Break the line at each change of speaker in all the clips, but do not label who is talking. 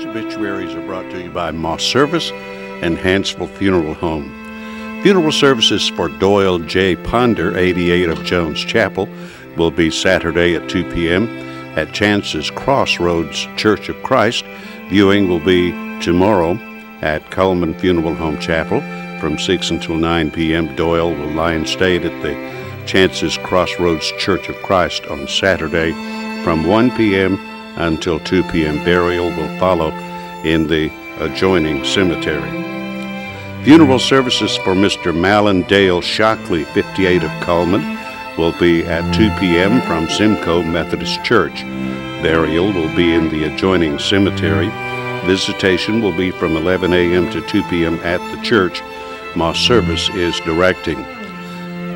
obituaries are brought to you by Moss Service and Hansville Funeral Home. Funeral services for Doyle J. Ponder, 88 of Jones Chapel, will be Saturday at 2 p.m. at Chance's Crossroads Church of Christ. Viewing will be tomorrow at Coleman Funeral Home Chapel from 6 until 9 p.m. Doyle will lie in state at the Chance's Crossroads Church of Christ on Saturday from 1 p.m. until 2 p.m. Burial will follow in the adjoining cemetery. Funeral services for Mr. Malin Dale Shockley, 58 of Coleman, will be at 2 p.m. from Simcoe Methodist Church. Burial will be in the adjoining cemetery. Visitation will be from 11 a.m. to 2 p.m. at the church. Moss Service is directing.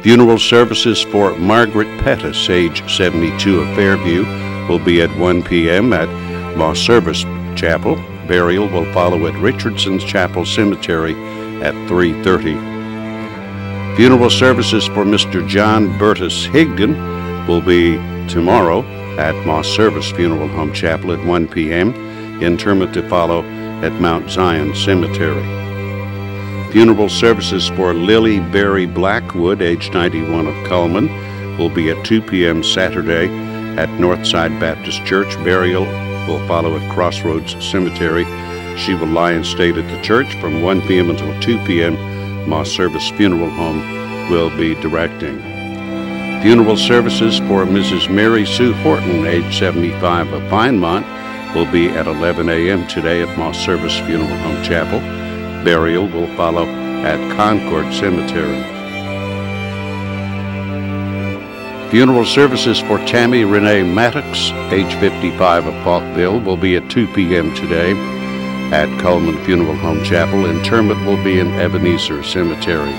Funeral services for Margaret Pettis, age 72 of Fairview, will be at 1 p.m. at Moss Service Chapel. Burial will follow at Richardson's Chapel Cemetery at 3:30. Funeral services for Mr. John Burtis Higdon will be tomorrow at Moss Service Funeral Home Chapel at 1 p.m. Interment to follow at Mount Zion Cemetery. Funeral services for Lily Berry Blackwood, age 91 of Coleman, will be at 2 p.m. Saturday at Northside Baptist Church. Burial will follow at Crossroads Cemetery. She will lie in state at the church from 1 p.m. until 2 p.m. Moss Service Funeral Home will be directing. Funeral services for Mrs. Mary Sue Horton, age 75 of Pinemont, will be at 11 a.m. today at Moss Service Funeral Home Chapel. Burial will follow at Concord Cemetery. Funeral services for Tammy Renee Maddox, age 55 of Falkville, will be at 2 p.m. today at Coleman Funeral Home Chapel. Interment will be in Ebenezer Cemetery.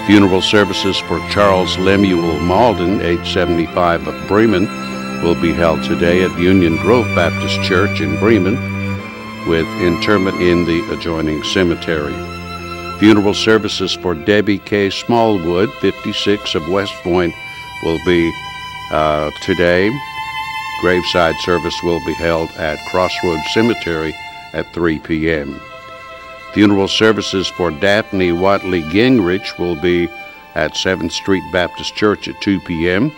Funeral services for Charles Lemuel Malden, age 75 of Bremen, will be held today at Union Grove Baptist Church in Bremen, with interment in the adjoining cemetery. Funeral services for Debbie K. Smallwood, 56 of West Point, will be today. Graveside service will be held at Crossroads Cemetery at 3 p.m. Funeral services for Daphne Watley Gingrich will be at 7th Street Baptist Church at 2 p.m.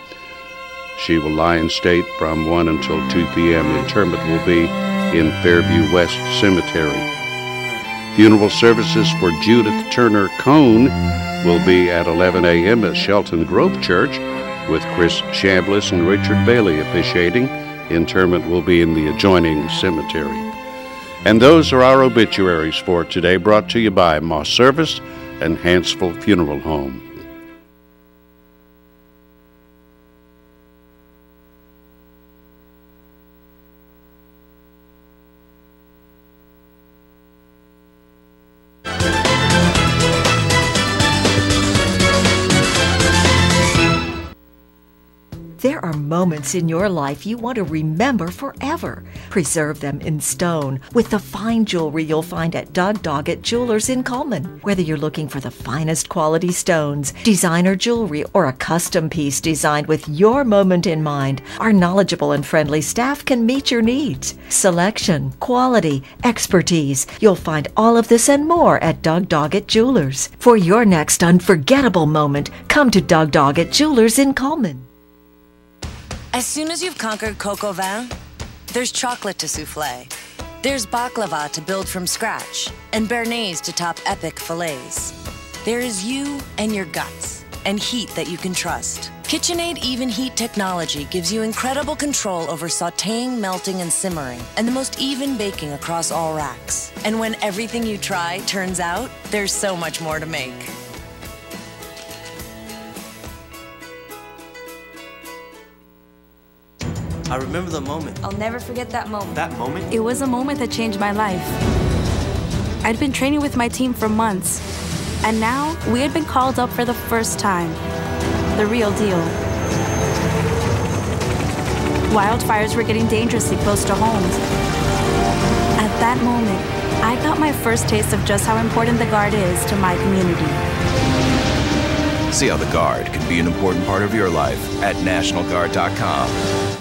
She will lie in state from 1 until 2 p.m. Interment will be in Fairview West Cemetery. Funeral services for Judith Turner Cone will be at 11 a.m. at Shelton Grove Church, with Chris Chambliss and Richard Bailey officiating. Interment will be in the adjoining cemetery. And those are our obituaries for today, brought to you by Moss Service and Hansville Funeral Home.
There are moments in your life you want to remember forever. Preserve them in stone with the fine jewelry you'll find at Doug Doggett Jewelers in Coleman. Whether you're looking for the finest quality stones, designer jewelry, or a custom piece designed with your moment in mind, our knowledgeable and friendly staff can meet your needs. Selection, quality, expertise. You'll find all of this and more at Doug Doggett Jewelers. For your next unforgettable moment, come to Doug Doggett Jewelers in Coleman.
As soon as you've conquered coq au vin, there's chocolate to souffle. There's baklava to build from scratch, and béarnaise to top epic fillets. There is you and your guts, and heat that you can trust. KitchenAid Even Heat technology gives you incredible control over sautéing, melting, and simmering, and the most even baking across all racks. And when everything you try turns out, there's so much more to make.
I remember the moment.
I'll never forget that moment.
That moment?
It was a moment that changed my life. I'd been training with my team for months, and now we had been called up for the first time. The real deal. Wildfires were getting dangerously close to homes. At that moment, I got my first taste of just how important the Guard is to my community.
See how the Guard can be an important part of your life at NationalGuard.com.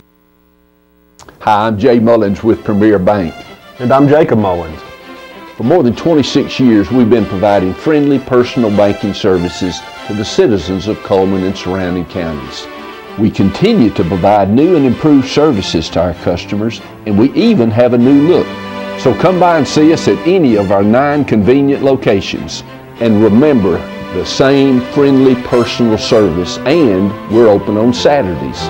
Hi, I'm Jay Mullins with Premier Bank.
And I'm Jacob Mullins.
For more than 26 years, we've been providing friendly personal banking services to the citizens of Coleman and surrounding counties. We continue to provide new and improved services to our customers, and we even have a new look. So come by and see us at any of our 9 convenient locations. And remember, the same friendly personal service, and we're open on Saturdays.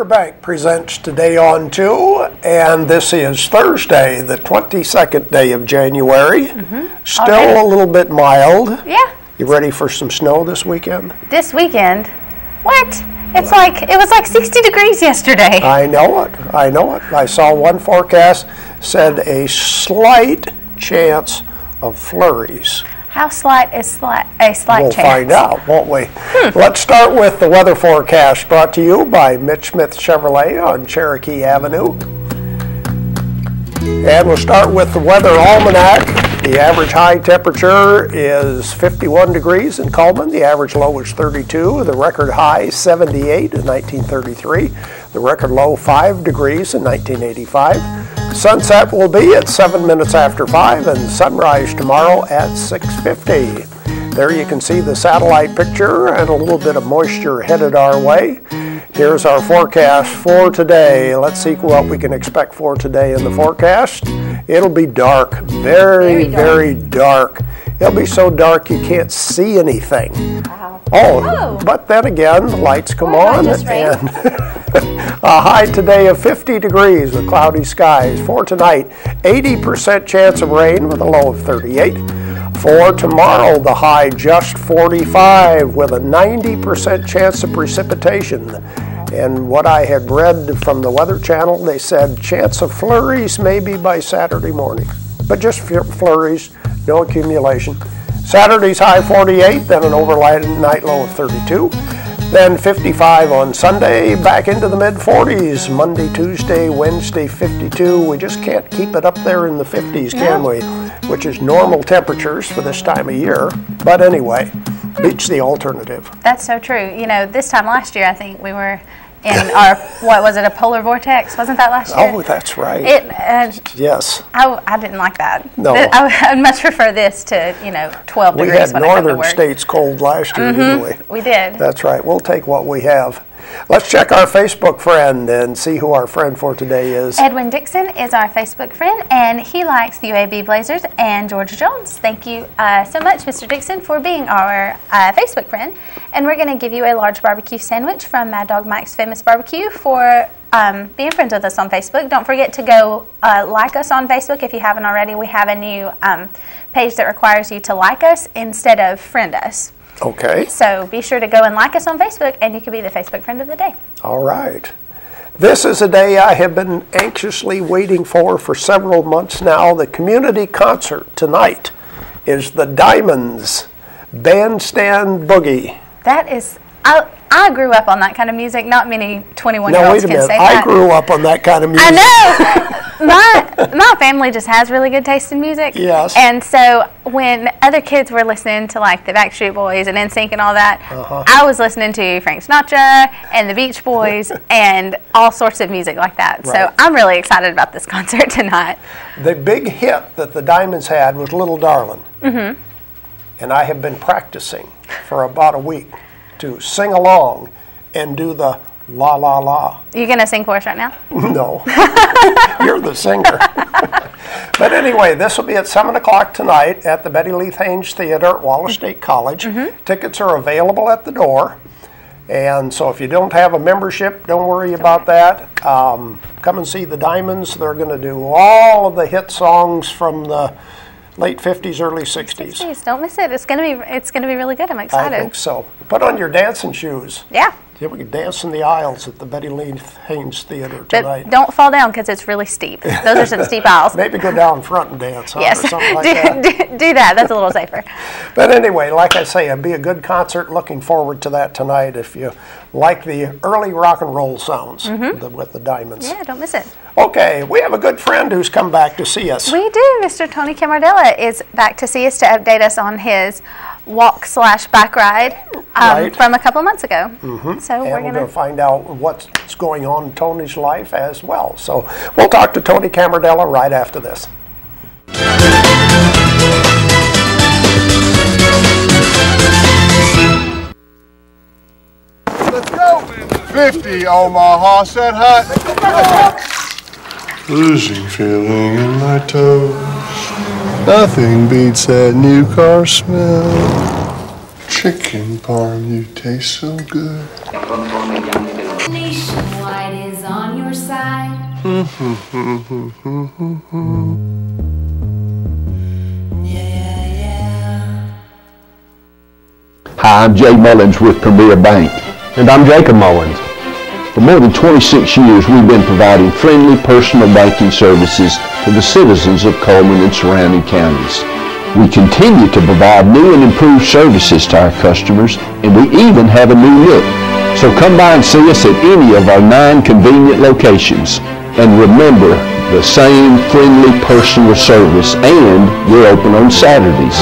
Bank presents Today on 2, and this is Thursday, the 22nd day of January. Still a little bit mild.
Yeah.
You ready for some snow this weekend?
This weekend? What? It was like 60 degrees yesterday.
I know it. I saw one forecast said a slight chance of flurries.
How slight is a slight
We'll
chance?
find out, won't we? Let's start with the weather forecast brought to you by Mitch Smith Chevrolet on Cherokee Avenue. And we'll start with the weather almanac. The average high temperature is 51 degrees in Coleman. The average low is 32. The record high 78 in 1933. The record low 5 degrees in 1985. Sunset will be at 7 minutes after 5 and sunrise tomorrow at 6:50. There you can see the satellite picture and a little bit of moisture headed our way. Here's our forecast for today. Let's see what we can expect for today in the forecast. It'll be dark, very dark. It'll be so dark you can't see anything.
Wow.
Oh, but then again, the lights come on, and a high today of 50 degrees with cloudy skies. For tonight, 80% chance of rain with a low of 38. For tomorrow, the high just 45 with a 90% chance of precipitation. And what I had read from the Weather Channel, they said chance of flurries maybe by Saturday morning. But just flurries, no accumulation. Saturday's high 48, then an overnight low of 32. Then 55 on Sunday, back into the mid-40s. Monday, Tuesday, Wednesday, 52. We just can't keep it up there in the 50s, can we? Which is normal temperatures for this time of year. But anyway, beats the alternative.
That's so true. You know, this time last year, I think we were in our, what was it, a polar vortex? Wasn't that last year?
Oh, that's right. Yes.
I didn't like that.
No.
I'd much prefer this to, 12
we
degrees.
We had northern states cold last year, didn't we?
We did.
That's right. We'll take what we have. Let's check our Facebook friend and see who our friend for today is.
Edwin Dixon is our Facebook friend, and he likes the UAB Blazers and Georgia Jones. Thank you so much, Mr. Dixon, for being our Facebook friend. And we're going to give you a large barbecue sandwich from Mad Dog Mike's Famous Barbecue for being friends with us on Facebook. Don't forget to go like us on Facebook if you haven't already. We have a new page that requires you to like us instead of friend us.
Okay.
So be sure to go and like us on Facebook, and you can be the Facebook friend of the day.
All right. This is a day I have been anxiously waiting for several months now. The community concert tonight is the Diamonds Bandstand Boogie.
That is, I grew up on that kind of music. Not many 21-year-olds can say that.
I grew up on that kind of music.
I know. My family just has really good taste in music.
Yes.
And so when other kids were listening to like the Backstreet Boys and NSYNC and all that, I was listening to Frank Sinatra and the Beach Boys and all sorts of music like that. Right. So I'm really excited about this concert tonight.
The big hit that the Diamonds had was Little Darlin'. Mm-hmm. And I have been practicing for about a week to sing along and do the la la la.
You gonna sing for us right now?
No. You're the singer. But anyway, this will be at 7 o'clock tonight at the Betty Leith Haynes Theater at Wallace State College. Mm-hmm. Tickets are available at the door. And so if you don't have a membership, don't worry about that. Come and see the Diamonds. They're going to do all of the hit songs from the late 50s, early 60s.
Don't miss it. It's gonna be really good. I'm excited.
I think so. Put on your dancing shoes.
Yeah.
Yeah, we could dance in the aisles at the Betty Lee Haynes Theater tonight.
But don't fall down because it's really steep. Those are some steep aisles.
Maybe go down front and dance, huh,
yes,
or something like that.
Do that. That's a little safer.
But anyway, like I say, it'd be a good concert. Looking forward to that tonight if you like the early rock and roll sounds with the Diamonds.
Yeah, don't miss it.
Okay, we have a good friend who's come back to see us.
We do. Mr. Tony Camardella is back to see us to update us on his walk/bike ride from a couple of months ago. So we're going to
find out what's going on in Tony's life as well. So we'll talk to Tony Camardella right after this.
Let's go! 50 on my horse and hut. Losing feeling in my toes. Nothing beats that new car smell. Chicken parm, you taste so good.
Nationwide is on your side.
Hi, I'm Jay Mullins with Premier Bank.
And I'm Jacob Mullins.
For more than 26 years, we've been providing friendly personal banking services to the citizens of Coleman and surrounding counties. We continue to provide new and improved services to our customers, and we even have a new look. So come by and see us at any of our 9 convenient locations. And remember, the same friendly personal service, and we're open on Saturdays.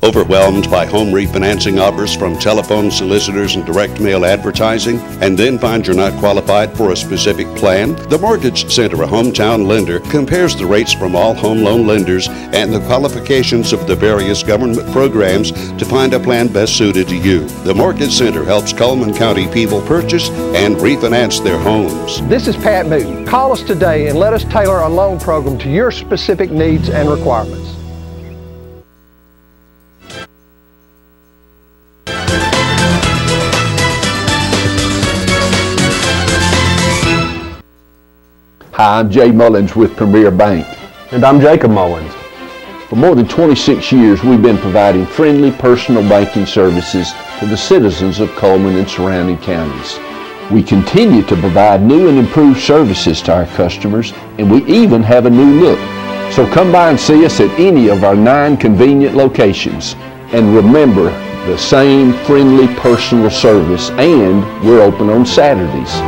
Overwhelmed by home refinancing offers from telephone solicitors and direct mail advertising, and then find you're not qualified for a specific plan? The Mortgage Center, a hometown lender, compares the rates from all home loan lenders and the qualifications of the various government programs to find a plan best suited to you. The Mortgage Center helps Coleman County people purchase and refinance their homes.
This is Pat Newton. Call us today and let us tailor a loan program to your specific needs and requirements.
Hi, I'm Jay Mullins with Premier Bank.
And I'm Jacob Mullins.
For more than 26 years, we've been providing friendly personal banking services to the citizens of Coleman and surrounding counties. We continue to provide new and improved services to our customers, and we even have a new look. So come by and see us at any of our 9 convenient locations. And remember, the same friendly personal service, and we're open on Saturdays.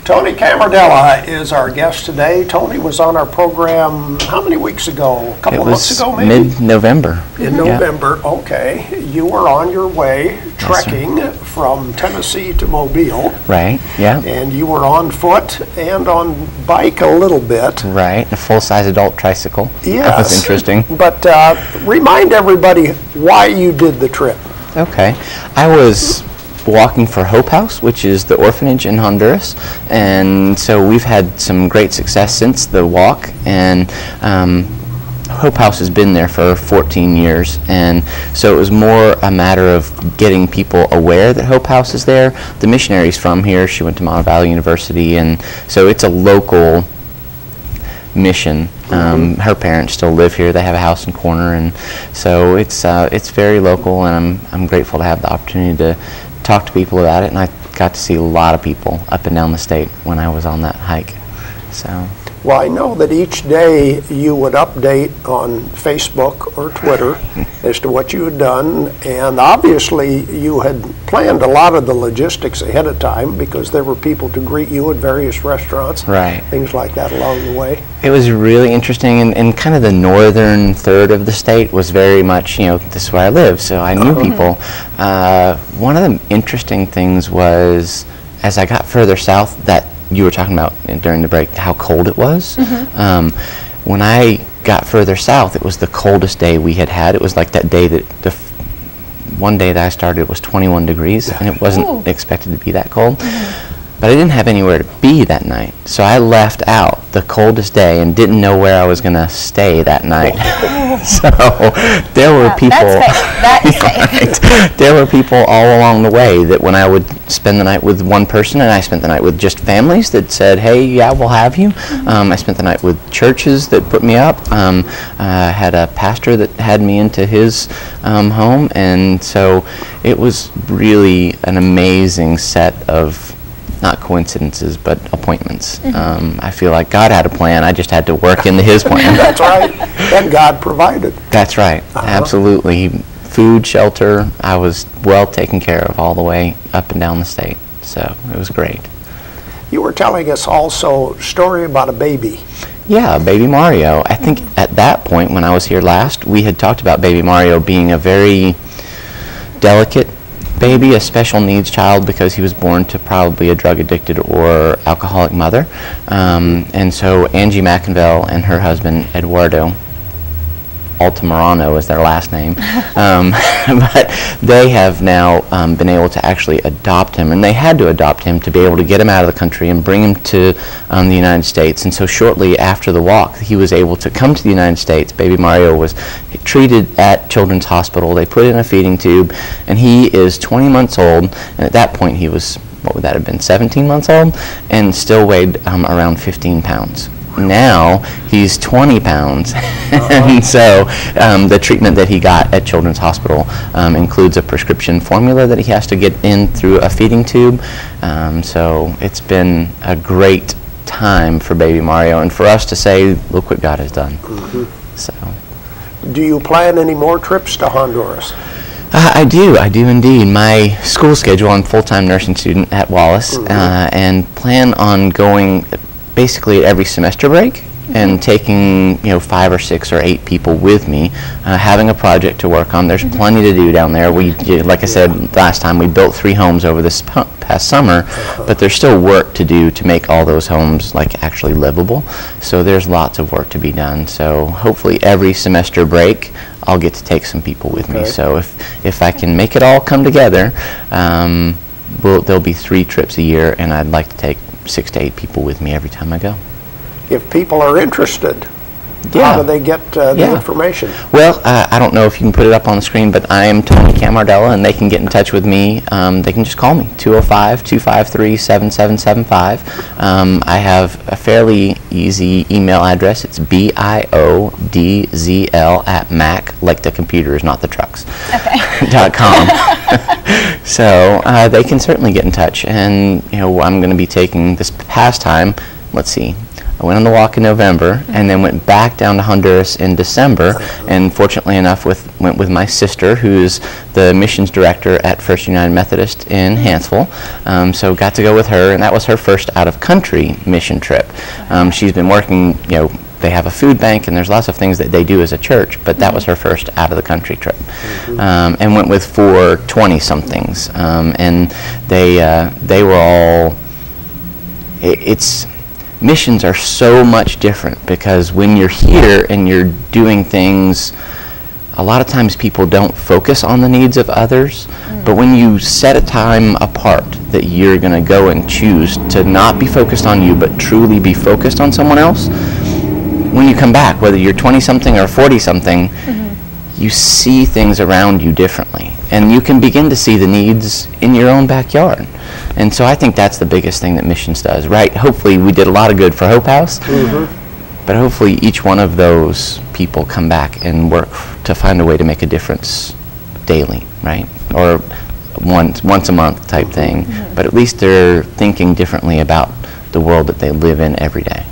Tony Camardella is our guest today. Tony was on our program how many weeks ago? A couple of months ago, maybe?
Mid-November.
In November, okay. You were on your way trekking from Tennessee to Mobile.
Right, yeah.
And you were on foot and on bike a little bit.
Right, a full-size adult tricycle.
Yes.
That was interesting.
But remind everybody why you did the trip.
Okay. I was walking for Hope House, which is the orphanage in Honduras, and so we've had some great success since the walk, and Hope House has been there for 14 years, and so it was more a matter of getting people aware that Hope House is there. The missionary's from here. She went to Mono Valley University, and so it's a local mission. Her parents still live here. They have a house in Corner, and so it's very local, and I'm grateful to have the opportunity to talk to people about it, and I got to see a lot of people up and down the state when I was on that hike. So.
Well, I know that each day you would update on Facebook or Twitter as to what you had done, and obviously you had planned a lot of the logistics ahead of time because there were people to greet you at various restaurants,
right,
things like that along the way.
It was really interesting, and kind of the northern third of the state was very much, this is where I live, so I knew people. One of the interesting things was, as I got further south, that you were talking about during the break, how cold it was. When I got further south, it was the coldest day we had had. It was like that day that one day that I started was 21 degrees, and it wasn't expected to be that cold. but I didn't have anywhere to be that night. So I left out the coldest day and didn't know where I was going to stay that night. So there were people. Right, there were people all along the way that when I would spend the night with one person, and I spent the night with just families that said, "Hey, yeah, we'll have you." I spent the night with churches that put me up. I had a pastor that had me into his home, and so it was really an amazing set of, not coincidences, but appointments. I feel like God had a plan. I just had to work into His plan.
That's right. And God provided.
That's right. Absolutely. Food, shelter, I was well taken care of all the way up and down the state. So it was great.
You were telling us also a story about a baby.
Yeah, Baby Mario. I think at that point when I was here last, we had talked about Baby Mario being a very delicate baby, a special needs child, because he was born to probably a drug addicted or alcoholic mother. And so Angie McInville and her husband Eduardo Altamirano is their last name, but they have now been able to actually adopt him, and they had to adopt him to be able to get him out of the country and bring him to the United States. And so shortly after the walk, he was able to come to the United States. Baby Mario was treated at Children's Hospital. They put in a feeding tube, and he is 20 months old, and at that point he was, what would that have been, 17 months old, and still weighed around 15 pounds. Now he's 20 pounds, and so the treatment that he got at Children's Hospital includes a prescription formula that he has to get in through a feeding tube. So it's been a great time for Baby Mario, and for us to say, look what God has done. So,
do you plan any more trips to Honduras?
I do indeed. My school schedule, I'm a full-time nursing student at Wallace, and plan on going basically every semester break and taking 5 or 6 or 8 people with me, having a project to work on. There's plenty to do down there. We, like I said last time, we built 3 homes over this past summer, but there's still work to do to make all those homes like actually livable. So there's lots of work to be done. So hopefully every semester break I'll get to take some people with me. So if I can make it all come together, there'll be 3 trips a year, and I'd like to take 6 to 8 people with me every time I go.
If people are interested, how do they get the information?
Well, I don't know if you can put it up on the screen, but I am Tony Camardella, and they can get in touch with me. They can just call me, 205-253-7775. I have a fairly easy email address. It's BIODZL@Mac, like the computers, not the trucks, .com. So they can certainly get in touch, and I'm going to be taking this past time, let's see, I went on the walk in November and then went back down to Honduras in December, and fortunately enough went with my sister, who's the missions director at First United Methodist in Hansville. So got to go with her, and that was her first out-of-country mission trip. She's been working, they have a food bank, and there's lots of things that they do as a church, but that was her first out-of-the-country trip. And went with 4 20-somethings, and they were all, missions are so much different, because when you're here and you're doing things, a lot of times people don't focus on the needs of others, but when you set a time apart that you're going to go and choose to not be focused on you, but truly be focused on someone else, when you come back, whether you're 20-something or 40-something, you see things around you differently, and you can begin to see the needs in your own backyard. And so I think that's the biggest thing that missions does, right? Hopefully we did a lot of good for Hope House, but hopefully each one of those people come back and work to find a way to make a difference daily, right? Or once a month type thing, but at least they're thinking differently about the world that they live in every day.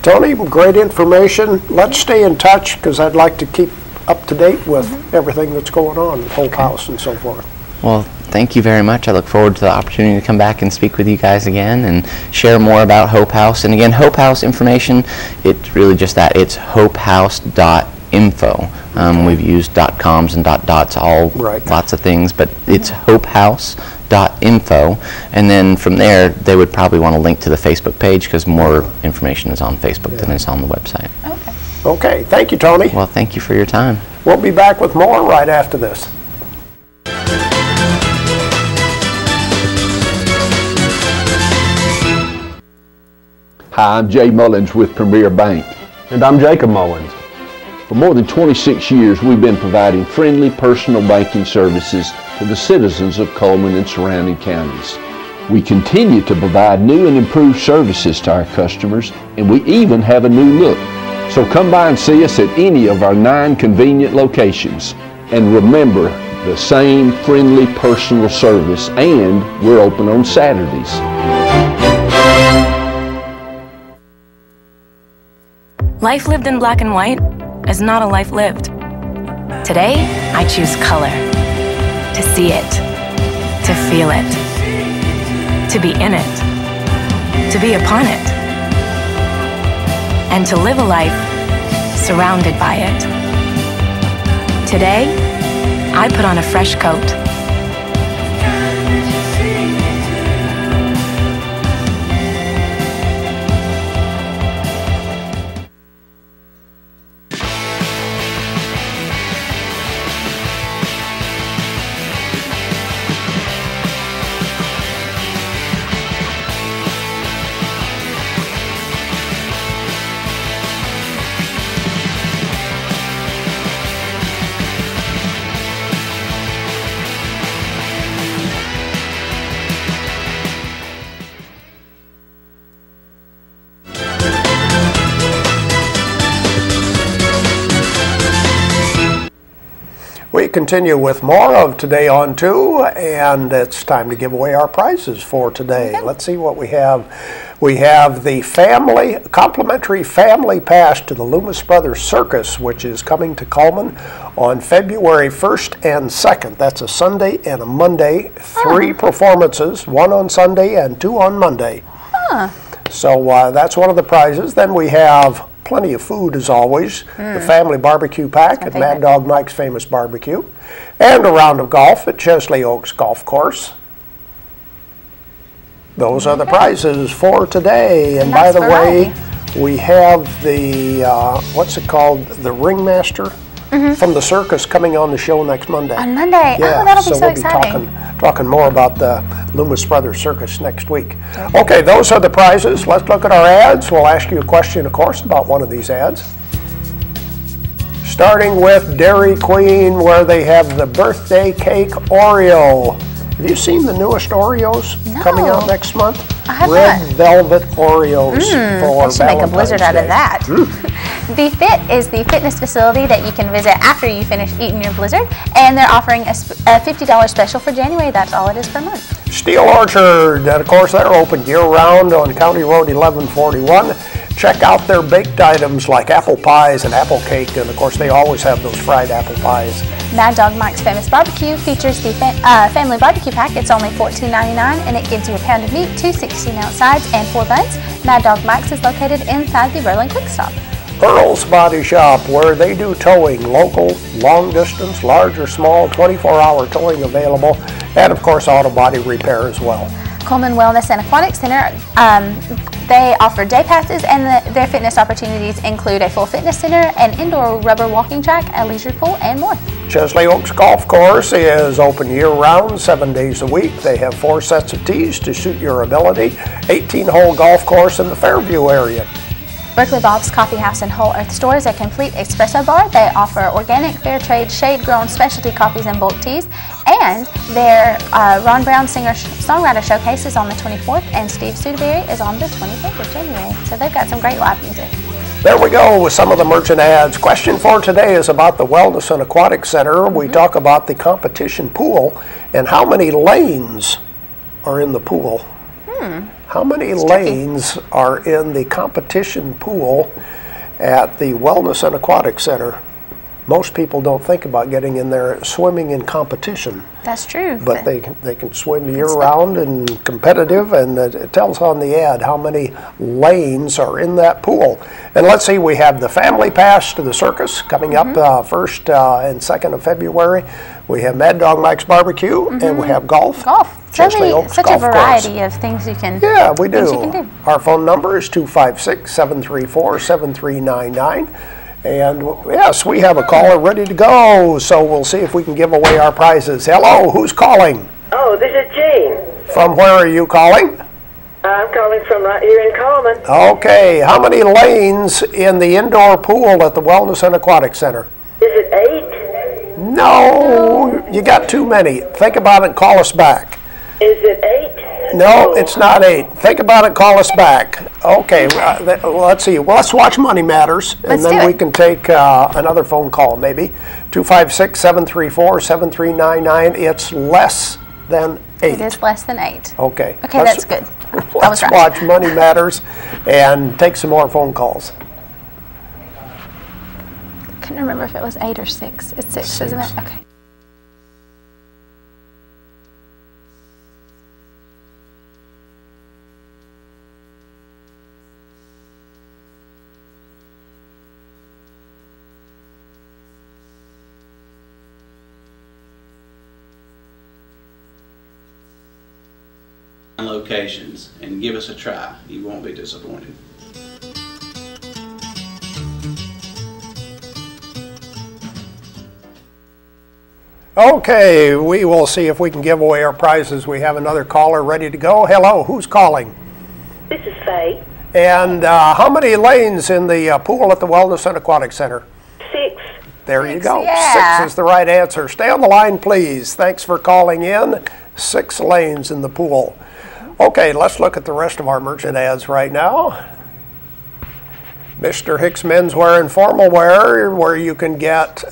Tony, great information. Let's stay in touch, because I'd like to keep up to date with everything that's going on at Hope House and so forth.
Well, thank you very much. I look forward to the opportunity to come back and speak with you guys again and share more about Hope House. And again, Hope House information, it's really just that. It's hopehouse.info. We've used .coms and .dots, lots of things, but it's hopehouse.info. And then from there, they would probably want to link to the Facebook page, because more information is on Facebook than is on the website.
Okay, thank you, Tony.
Well, thank you for your time.
We'll be back with more right after this.
Hi, I'm Jay Mullins with Premier Bank.
And I'm Jacob Mullins.
For more than 26 years, we've been providing friendly personal banking services to the citizens of Coleman and surrounding counties. We continue to provide new and improved services to our customers, and we even have a new look. So come by and see us at any of our 9 convenient locations. And remember, the same friendly personal service, and we're open on Saturdays.
Life lived in black and white is not a life lived. Today, I choose color. To see it. To feel it. To be in it. To be upon it. And to live a life surrounded by it. Today, I put on a fresh coat.
We continue with more of Today on 2, and it's time to give away our prizes for today. Okay. Let's see what we have. We have the complimentary family pass to the Loomis Brothers Circus, which is coming to Coleman on February 1st and 2nd. That's a Sunday and a Monday. 3 performances, 1 on Sunday and 2 on Monday. So that's one of the prizes. Then we have plenty of food, as always. The family barbecue pack at Mad Dog Mike's Famous Barbecue, and a round of golf at Chesley Oaks Golf Course. Those are the prizes for today. And by the way, we have the, what's it called, the Ringmaster from the circus coming on the show next Monday.
On Monday?
Yeah,
oh, that'll be so
we'll
exciting.
Be talking more about the Loomis Brothers Circus next week. Okay, those are the prizes. Let's look at our ads. We'll ask you a question, of course, about one of these ads. Starting with Dairy Queen, where they have the birthday cake Oreo. Have you seen the newest Oreos coming out next month?
I have
Red
not.
Velvet Oreos for
They should make a blizzard out of that. The Fit is the fitness facility that you can visit after you finish eating your blizzard, and they're offering a $50 special for January. That's all it is per month.
Steel Orchard, and of course they're open year-round on County Road 1141. Check out their baked items like apple pies and apple cake, and of course they always have those fried apple pies.
Mad Dog Mike's Famous Barbecue features the family barbecue pack. It's only $14.99, and it gives you a pound of meat, 2 16-ounce sides, and 4 buns. Mad Dog Mike's is located inside the Berlin Quick Stop.
Earl's Body Shop, where they do towing, local, long distance, large or small, 24-hour towing available, and of course auto body repair as well.
Coleman Wellness and Aquatic Center, they offer day passes, and their fitness opportunities include a full fitness center, an indoor rubber walking track, a leisure pool, and more.
Chesley Oaks Golf Course is open year-round, 7 days a week. They have 4 sets of tees to suit your ability. 18-hole golf course in the Fairview area.
Berkeley Bob's Coffee House and Whole Earth Store is a complete espresso bar. They offer organic, fair trade, shade-grown specialty coffees and bulk teas. And their Ron Brown Singer-Songwriter Showcase is on the 24th, and Steve Sudaberry is on the 25th of January. So they've got some great live music.
There we go with some of the merchant ads. Question for today is about the Wellness and Aquatic Center. We talk about the competition pool and how many lanes are in the pool. How many lanes are in the competition pool at the Wellness and Aquatic Center? Most people don't think about getting in there swimming in competition.
That's true.
But they can swim year-round and competitive, and it tells on the ad how many lanes are in that pool. And let's see, we have the family pass to the circus coming up 1st and 2nd of February. We have Mad Dog Mike's Barbecue, and we have golf.
Such a variety of things you can
Yeah, we do. Our phone number is 256-734-7399. And yes, we have a caller ready to go, so we'll see if we can give away our prizes. Hello, who's calling?
Oh, this is Jane.
From where are you calling?
I'm calling from right here in Coleman.
Okay, how many lanes in the indoor pool at the Wellness and Aquatic Center?
Is it 8?
No, you got too many. Think about it and call us back.
Is it 8?
No, it's not 8. Think about it, call us back. Okay, let's see. Well, let's watch Money Matters, and then we can take another phone call, maybe. 256-734-7399. It's less than 8.
It is less than 8.
Okay.
Okay, that's good.
Let's watch Money Matters and take some more phone calls.
I couldn't remember if it was 8 or 6. It's 6, isn't it? Okay.
Locations and give us a try. You won't be disappointed.
Okay, we will see if we can give away our prizes. We have another caller ready to go. Hello, who's calling?
This is Faye.
And how many lanes in the pool at the Wellness and Aquatic Center?
6.
There you go.
Yeah.
6 is the right answer. Stay on the line, please. Thanks for calling in. 6 lanes in the pool. Okay, let's look at the rest of our merchant ads right now. Mr. Hicks Menswear and Formal Wear, where you can get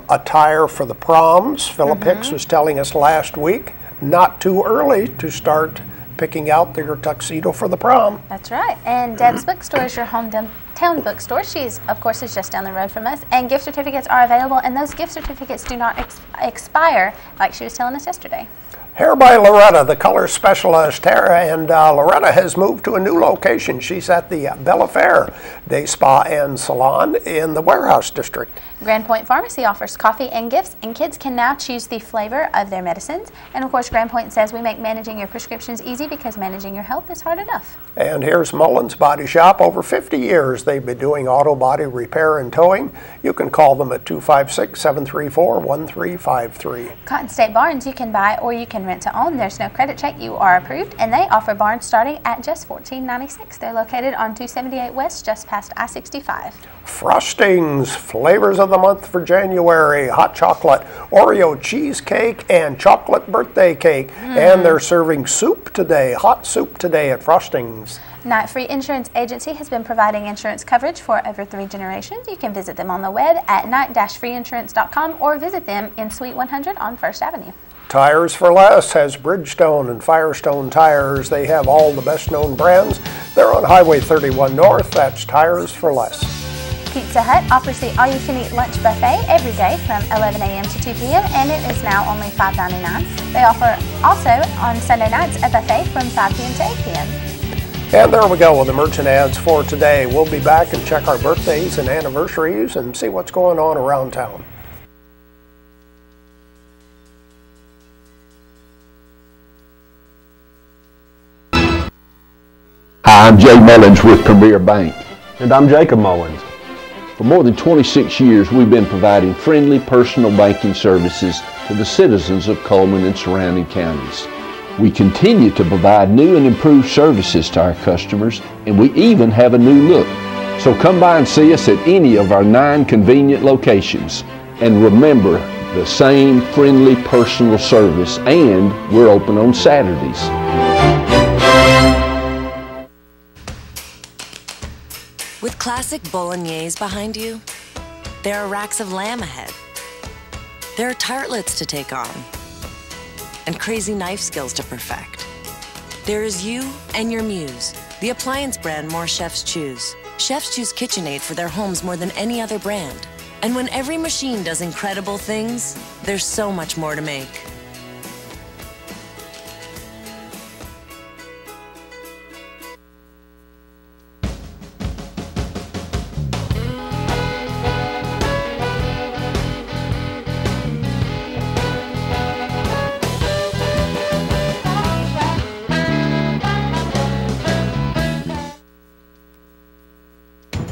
attire for the proms. Philip Hicks was telling us last week, not too early to start picking out your tuxedo for the prom.
That's right. And Deb's Bookstore is your hometown bookstore. She's, of course, is just down the road from us. And gift certificates are available, and those gift certificates do not expire, like she was telling us yesterday.
Hair by Loretta, the color specialist. And Loretta has moved to a new location. She's at the Bella Fair Day Spa and Salon in the Warehouse District.
Grand Point Pharmacy offers coffee and gifts, and kids can now choose the flavor of their medicines. And of course, Grand Point says we make managing your prescriptions easy because managing your health is hard enough.
And here's Mullins Body Shop. Over 50 years, they've been doing auto body repair and towing. You can call them at 256-734-1353.
Cotton State Barns, you can buy or you can rent to own. There's no credit check. You are approved, and they offer barns starting at just $14.96. They're located on 278 West, just past I-65.
Frostings, flavors of the month for January, hot chocolate, Oreo cheesecake, and chocolate birthday cake. And they're serving soup today, hot soup today at Frostings.
Night Free Insurance Agency has been providing insurance coverage for over 3 generations. You can visit them on the web at night-freeinsurance.com or visit them in Suite 100 on First Avenue.
Tires for Less has Bridgestone and Firestone tires. They have all the best known brands. They're on Highway 31 North. That's Tires for Less.
Pizza Hut offers the all-you-can-eat lunch buffet every day from 11 a.m. to 2 p.m. and it is now only $5.99. They offer also on Sunday nights a buffet from 5 p.m. to 8 p.m.
And there we go with the merchant ads for today. We'll be back and check our birthdays and anniversaries and see what's going on around town.
Hi, I'm Jay Mullins with Premier Bank.
And I'm Jacob Mullins.
For more than 26 years, we've been providing friendly personal banking services to the citizens of Coleman and surrounding counties. We continue to provide new and improved services to our customers, and we even have a new look. So come by and see us at any of our 9 convenient locations. And remember, the same friendly personal service, and we're open on Saturdays.
With classic bolognese behind you, there are racks of lamb ahead. There are tartlets to take on, and crazy knife skills to perfect. There is you and your muse, the appliance brand more chefs choose. Chefs choose KitchenAid for their homes more than any other brand. And when every machine does incredible things, there's so much more to make.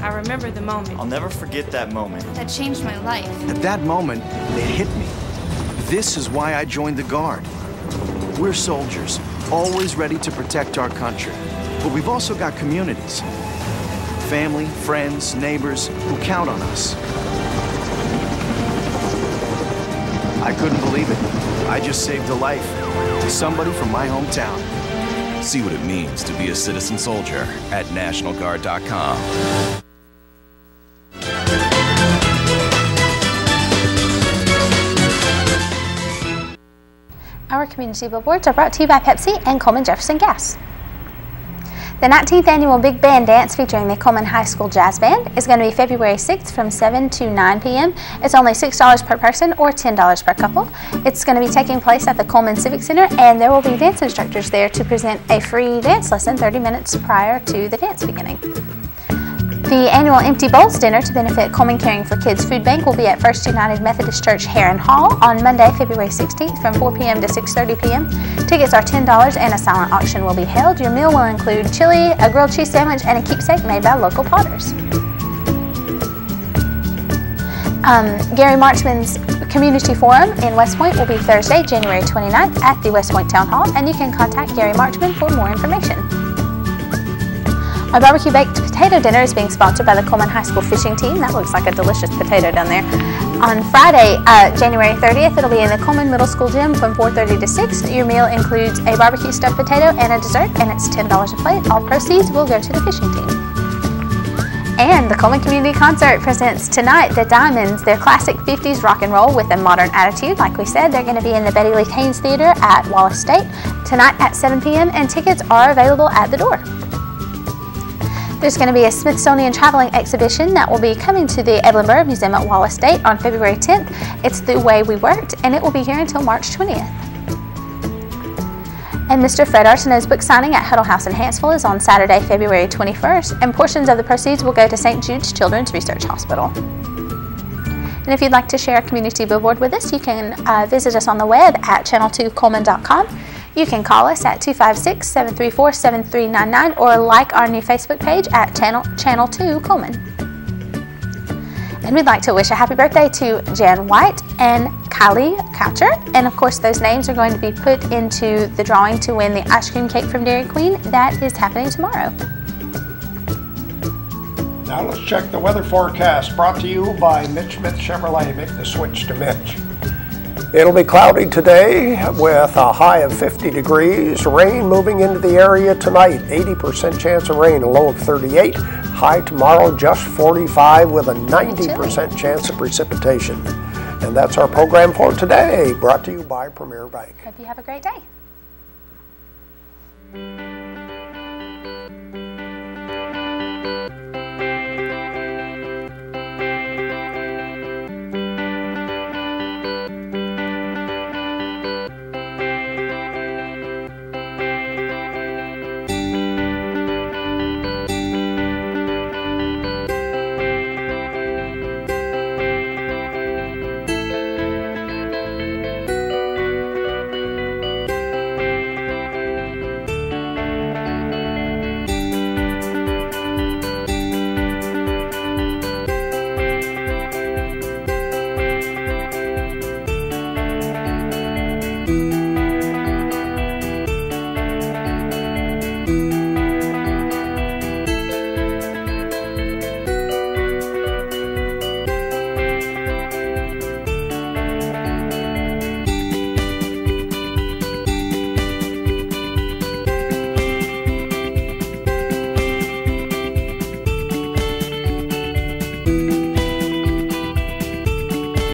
I remember the moment.
I'll never forget that moment.
That changed my life.
At that moment, it hit me. This is why I joined the Guard. We're soldiers, always ready to protect our country. But we've also got communities. Family, friends, neighbors who count on us. I couldn't believe it. I just saved a life to somebody from my hometown. See what it means to be a citizen soldier at NationalGuard.com.
Our community billboards are brought to you by Pepsi and Coleman Jefferson Gas. The 19th annual Big Band Dance featuring the Coleman High School Jazz Band is going to be February 6th from 7 to 9 p.m. It's only $6 per person or $10 per couple. It's going to be taking place at the Coleman Civic Center, and there will be dance instructors there to present a free dance lesson 30 minutes prior to the dance beginning. The annual Empty Bowls Dinner to benefit Coleman Caring for Kids Food Bank will be at First United Methodist Church, Heron Hall on Monday, February 16th from 4 p.m. to 6:30 p.m. Tickets are $10 and a silent auction will be held. Your meal will include chili, a grilled cheese sandwich, and a keepsake made by local potters. Gary Marchman's Community Forum in West Point will be Thursday, January 29th at the West Point Town Hall, and you can contact Gary Marchman for more information. Our barbecue baked potato dinner is being sponsored by the Coleman High School fishing team. That looks like a delicious potato down there. On Friday, January 30th, it'll be in the Coleman Middle School gym from 4:30 to 6. Your meal includes a barbecue stuffed potato and a dessert, and it's $10 a plate. All proceeds will go to the fishing team. And the Coleman Community Concert presents tonight the Diamonds, their classic 50s rock and roll with a modern attitude. Like we said, they're going to be in the Betty Lee Haynes Theater at Wallace State tonight at 7 p.m. and tickets are available at the door. There's going to be a Smithsonian traveling exhibition that will be coming to the Evelyn Burr Museum at Wallace State on February 10th. It's The Way We Worked, and it will be here until March 20th. And Mr. Fred Arsenault's book signing at Huddle House in Hanceville is on Saturday, February 21st, and portions of the proceeds will go to St. Jude's Children's Research Hospital. And if you'd like to share a community billboard with us, you can visit us on the web at channel2coleman.com. You can call us at 256-734-7399 or like our new Facebook page at Channel 2 Coleman. And we'd like to wish a happy birthday to Jan White and Kylie Coucher. And of course, those names are going to be put into the drawing to win the ice cream cake from Dairy Queen. That is happening tomorrow.
Now let's check the weather forecast, brought to you by Mitch Smith Chevrolet. Make the switch to Mitch. It'll be cloudy today with a high of 50 degrees. Rain moving into the area tonight. 80% chance of rain, a low of 38. High tomorrow just 45 with a 90% chance of precipitation. And that's our program for today, brought to you by Premier Bank.
Hope you have a great day.